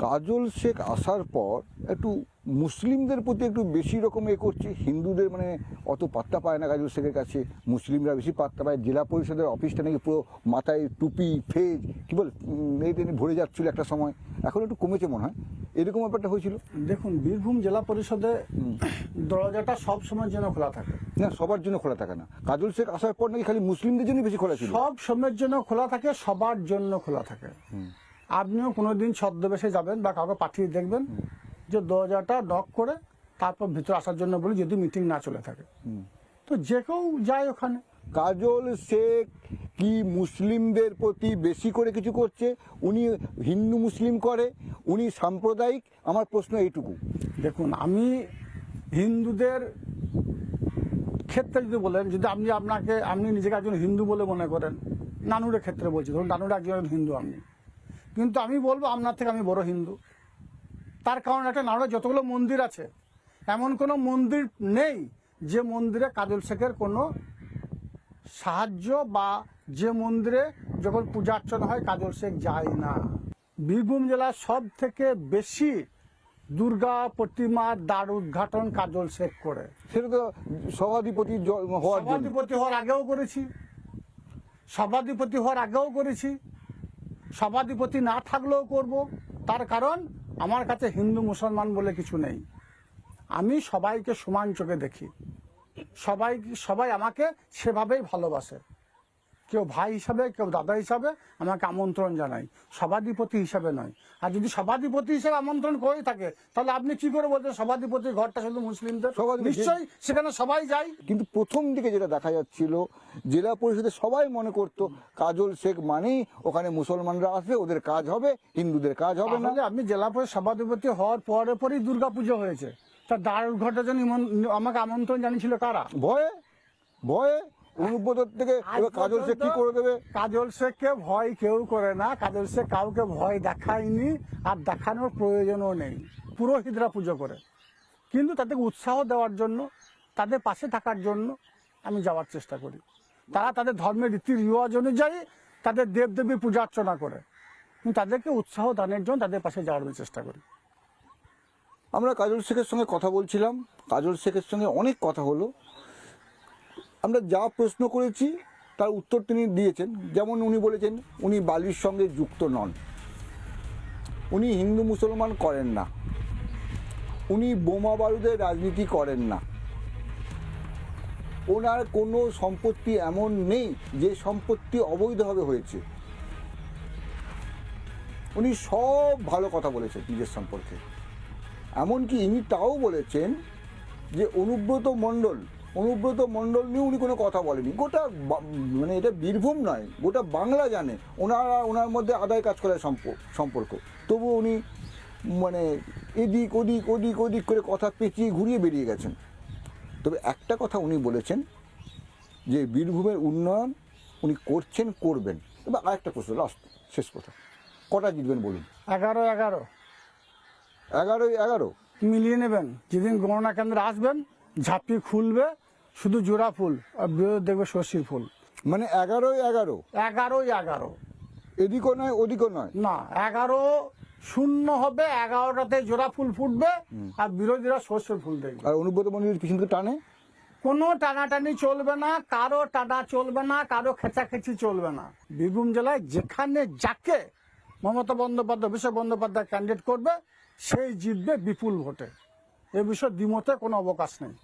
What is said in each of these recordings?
কাজল শেখ আসার পর একটু মুসলিমদের প্রতি একটু বেশি রকম করছে, হিন্দুদের মানে অত পাত্তা পায় না কাজল শেখের কাছে, মুসলিমরা বেশি পাত্তা পায়। জেলা পরিষদের অফিসটা নাকি পুরো মাথায় টুপি ফেজ কী বল এইটা নিয়ে ভরে যাচ্ছিলো একটা সময়, এখন একটু কমেছে মনে হয়, এরকম ব্যাপারটা হয়েছিল। দেখুন, বীরভূম জেলা পরিষদে দরজাটা সব সময়ের জন্য খোলা থাকে না, সবার জন্য খোলা থাকে না। কাজল শেখ আসার পর নাকি খালি মুসলিমদের জন্য বেশি খোলা ছিল। সব সময়ের জন্য খোলা থাকে, সবার জন্য খোলা থাকে। আপনিও কোনোদিন ছদ্মবেশে যাবেন বা কাউকে পাঠিয়ে দেখবেন যে দরজাটা নক করে তারপর ভিতরে আসার জন্য বলি, যদি মিটিং না চলে থাকে। তো যে কেউ যায় ওখানে। কাজল শেখ কি মুসলিমদের প্রতি বেশি করে কিছু করছে? উনি হিন্দু মুসলিম করে, উনি সাম্প্রদায়িক, আমার প্রশ্ন এইটুকু। দেখুন, আমি হিন্দুদের ক্ষেত্রে যদি বলেন, যদি আপনি নিজেকে একজন হিন্দু বলে মনে করেন, নানুরের ক্ষেত্রে বলছি, ধরুন নানুর একজন হিন্দু আপনি, কিন্তু আমি বলবো আপনার থেকে আমি বড় হিন্দু। তার কারণ একটা, নানুরে যতগুলো মন্দির আছে এমন কোনো মন্দির নেই যে মন্দিরে কাজল শেখের কোনো সাহায্য, বা যে মন্দিরে যখন পূজা অর্চনা হয় কাজল শেখ যায় না। বীরভূম জেলার সব থেকে বেশি দুর্গা প্রতিমার দ্বার উদ্ঘাটন কাজল শেখ করে। সেটা তো সভাধিপতি হওয়ার আগেও করেছি, সভাধিপতি হওয়ার আগেও করেছি, সভাধিপতি না থাকলেও করব। তার কারণ আমার কাছে হিন্দু মুসলমান বলে কিছু নেই, আমি সবাইকে সমান চোখে দেখি, সবাই আমাকে সেভাবেই ভালোবাসে। কেউ ভাই হিসাবে, কেউ দাদা হিসাবে আমাকে আমন্ত্রণ জানায়, সভাধিপতি হিসাবে নয়। আর যদি সভাধিপতি হিসাবে আমন্ত্রণ করে থাকে, তাহলে আপনি কি করে বলছেন সভাধিপতির ঘরটা শুধু মুসলিমদের? নিশ্চয়ই সেখানে সবাই যায়। কিন্তু প্রথম দিকে যেটা দেখা যাচ্ছিল, জেলা পরিষদে সবাই মনে করতো কাজল শেখ মানেই ওখানে মুসলমানরা আসবে, ওদের কাজ হবে, হিন্দুদের কাজ হবে না। আপনি জেলা পরিষদ সভাধিপতি হওয়ার পরেই দুর্গাপুজো হয়েছে, তা দ্বার উদ্ঘাটনের জন্য আমাকে আমন্ত্রণ জানিয়েছিল কারা? ভয়ে অনুব্রত থেকে কাজল শেখ কি করে দেবে? কাজল শেখকে ভয় কেউ করে না, কাজল শেখ কাউকে ভয় দেখায়নি, আর দেখানোর প্রয়োজনও নেই। পুরোহিতরা পুজো করে, কিন্তু তাদেরকে উৎসাহ দেওয়ার জন্য, তাদের পাশে থাকার জন্য আমি যাওয়ার চেষ্টা করি। তারা তাদের ধর্মের রীতি রিওয়াজ অনুযায়ী তাদের দেবদেবীর পূজা অর্চনা করে, কিন্তু তাদেরকে উৎসাহ দানের জন্য তাদের পাশে যাওয়ার চেষ্টা করি। আমরা কাজল শেখের সঙ্গে কথা বলছিলাম, কাজল শেখের সঙ্গে অনেক কথা হলো। আমরা যা প্রশ্ন করেছি তার উত্তর তিনি দিয়েছেন। যেমন উনি বলেছেন উনি বালির সঙ্গে যুক্ত নন, উনি হিন্দু মুসলমান করেন না, উনি বোমা বারুদের রাজনীতি করেন না, ওনার কোনো সম্পত্তি এমন নেই যে সম্পত্তি অবৈধভাবে হয়েছে। উনি সব ভালো কথা বলেছেন নিজের সম্পর্কে। এমনকি ইনি তাও বলেছেন যে অনুব্রত মণ্ডল নিয়ে উনি কোনো কথা বলেনি। গোটা মানে এটা বীরভূম নয়, গোটা বাংলা জানে ওনার মধ্যে আদায় কাজ করার সম্পর্ক। তবু উনি মানে এদিক ওদিক করে কথা পেঁচিয়ে ঘুরিয়ে বেরিয়ে গেছেন। তবে একটা কথা উনি বলেছেন যে বীরভূমের উন্নয়ন উনি করছেন, করবেন। এবার আরেকটা প্রশ্ন, লাস্ট শেষ কথা, কটা জিতবেন বলুন? 11 মিলিয়ে নেবেন। যেদিন গণনা কেন্দ্রে আসবেন, ঝাঁপি খুলবে শুধু জোড়া ফুল, আর বিরোধী দেখবে শশীর ফুল। মানে 11 এদিকও নয় ওদিকও নয়, না 11-0 হবে। 11টাতে জোড়া ফুল ফুটবে আর বিরোধীরা শস্যের ফুল দেখবে। আর অনুব্রত মন্ডলের পিছনকে টানে কোনো টানাটানি চলবে না, কারো টানা চলবে না, কারো খেঁচাখেঁচি চলবে না। বীরভূম জেলায় যেখানে যাকে মমতা বন্দ্যোপাধ্যায়, অভিষেক বন্দ্যোপাধ্যায় ক্যান্ডিডেট করবে, সেই জিতবে বিপুল ভোটে। এ বিষয়ে দ্বিমতে কোনো অবকাশ নেই।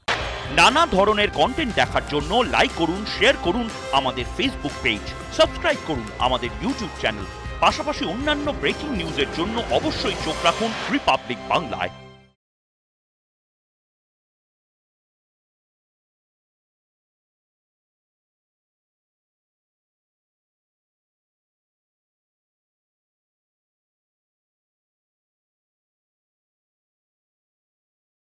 নানা ধরনের কন্টেন্ট দেখার জন্য লাইক করুন, শেয়ার করুন আমাদের ফেসবুক পেজ, সাবস্ক্রাইব করুন আমাদের ইউটিউব চ্যানেল। পাশাপাশি অন্যান্য ব্রেকিং নিউজের জন্য অবশ্যই চোখ রাখুন রিপাবলিক বাংলায়।